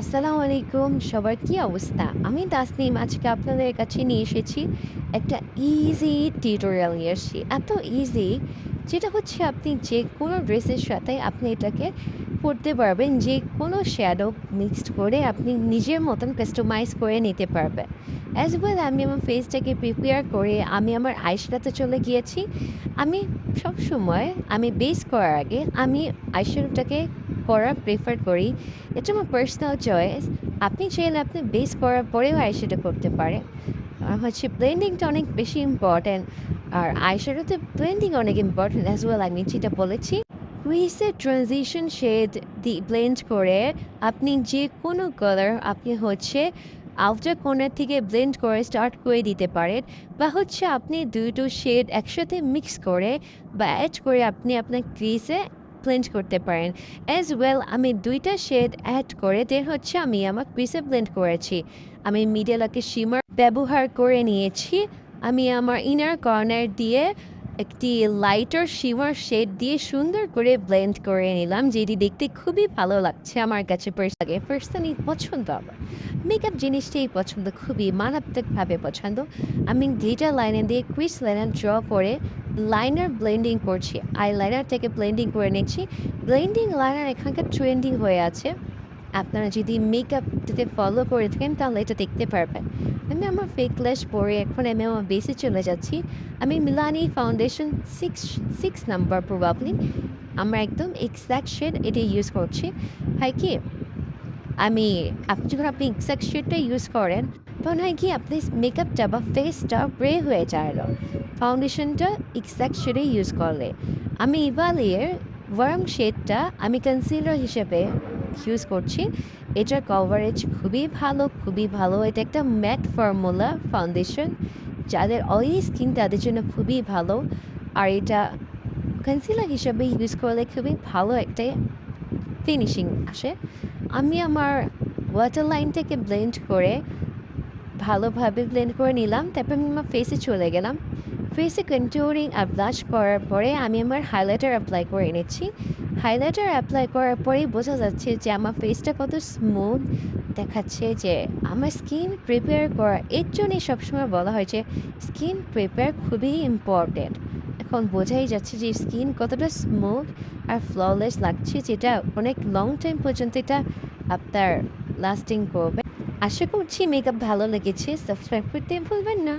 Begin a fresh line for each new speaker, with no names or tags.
আসসালামু আলাইকুম। সবার কি অবস্থা? আমি তাসনিম আজকে আপনাদের কাছে নিয়ে এসেছি একটা ইজি টিউটোরিয়াল নিয়ে এসেছি। এত ইজি যেটা হচ্ছে আপনি যেকোনো ড্রেসের সাথে আপনি এটাকে পরতে পারবেন। যেকোনো শ্যাডো মিক্সড করে আপনি নিজের মতন কাস্টমাইজ করে নিতে পারবেন। অ্যাজ ওয়েল আমি আমার ফেসটাকে প্রিপেয়ার করে আমি আমার আইশ্যাডোতে চলে গিয়েছি। আমি সবসময় বেস করার আগে আমি আইশ্যাডোটাকে করা প্রেফার করি। এটা আমার পার্সোনাল চয়েস। আপনি চাইলে আপনি বেস করার পরেও আইশ্যাডো করতে পারেন। হচ্ছে ব্লেন্ডিংটা অনেক বেশি ইম্পর্ট্যান্ট। আর আইশ্যাডোতে ব্লেন্ডিং অনেক ইম্পর্ট্যান্ট অ্যাজ ওয়েল আমি যেটা বলেছি। ক্রিজে ট্রানজিশন শেড ব্লেন্ড করে আপনি যে কোনো কালার আপনি হচ্ছে আউটার কর্নার থেকে ব্লেন্ড করে স্টার্ট করে দিতে পারেন, বা হচ্ছে আপনি দুটো শেড একসাথে মিক্স করে বা অ্যাড করে আপনি আপনার ক্রিজে ব্লেন্ড করতে পারেন। অ্যাজ ওয়েল আমি দুইটা শেড অ্যাড করে দেন হচ্ছে আমি আমার ক্রিজে ব্লেন্ড করেছি। আমি মিডেলাকে শিমার ব্যবহার করে নিয়েছি। আমি আমার ইনার কর্নার দিয়ে একটি লাইটার শিমার শেড দিয়ে সুন্দর করে ব্লেন্ড করে নিলাম, যেটি দেখতে খুবই ভালো লাগছে আমার কাছে। পার্সোনালি পছন্দ আমার মেকআপ জিনিসটাই পছন্দ, খুবই মারাত্মকভাবে পছন্দ। আমি গ্লিটার লাইনার দিয়ে ক্রিস লাইনার ড্র করে লাইনার ব্লেন্ডিং করছি, আই লাইনার থেকে ব্লেন্ডিং করে নিচ্ছি। ব্লেন্ডিং লাইনার এখানকার ট্রেন্ডিং হয়ে আছে। আপনারা যদি মেকআপটাকে ফলো করে থাকেন তাহলে এটা দেখতে পারবেন। আমি আমার ফেক ল্যাশ পরে এখন আমি আমার বেসে চলে যাচ্ছি। আমি মিলানি foundation six six number probably আমার একদম এক্স্যাক্ট শেড এটা ইউজ করছি। হয় কি, আপনি যখন এক্স্যাক্ট শেডটা ইউজ করেন তখন হয় কি আপনি মেকআপটা বা ফেসটা গ্রে হয়ে যায় না ফাউন্ডেশনটা এক্স্যাক্ট শেডে ইউজ করলে। আমি ইভালিয়ের ওয়ার্ম শেডটা আমি কনসিলার হিসেবে ইউজ করছি। এটার কভারেজ খুবই ভালো, খুবই ভালো। এটা একটা ম্যাট ফর্মুলা ফাউন্ডেশন, যাদের অয়েলি স্কিন তাদের জন্য খুবই ভালো। আর এটা কনসিলার হিসেবে ইউজ করলে খুবই ভালো একটা ফিনিশিং আসে। আমি আমার ওয়াটার লাইনটাকে ব্লেন্ড করে ভালোভাবে ব্লেন্ড করে নিলাম। তারপর আমি আমার ফেসে চলে গেলাম। ফেসে কন্ট্যুরিং আর ব্লাশ করার পরে আমি আমার হাইলাইটার অ্যাপ্লাই করে নিচ্ছি। হাইলাইটার অ্যাপ্লাই করার পরেই বোঝা যাচ্ছে যে আমার ফেসটা কত স্মুথ দেখাচ্ছে। যে আমার স্কিন প্রিপেয়ার করা এর জন্যই সবসময় বলা হয় যে স্কিন প্রিপেয়ার খুবই ইম্পর্টেন্ট। এখন বোঝাই যাচ্ছে যে স্কিন কতটা স্মুথ আর ফ্ললেস লাগছে, যেটা অনেক লং টাইম পর্যন্ত এটা আপনার লাস্টিং করবে। আশা করছি মেকআপ ভালো লেগেছে। সাবস্ক্রাইব করতে ভুলবেন না।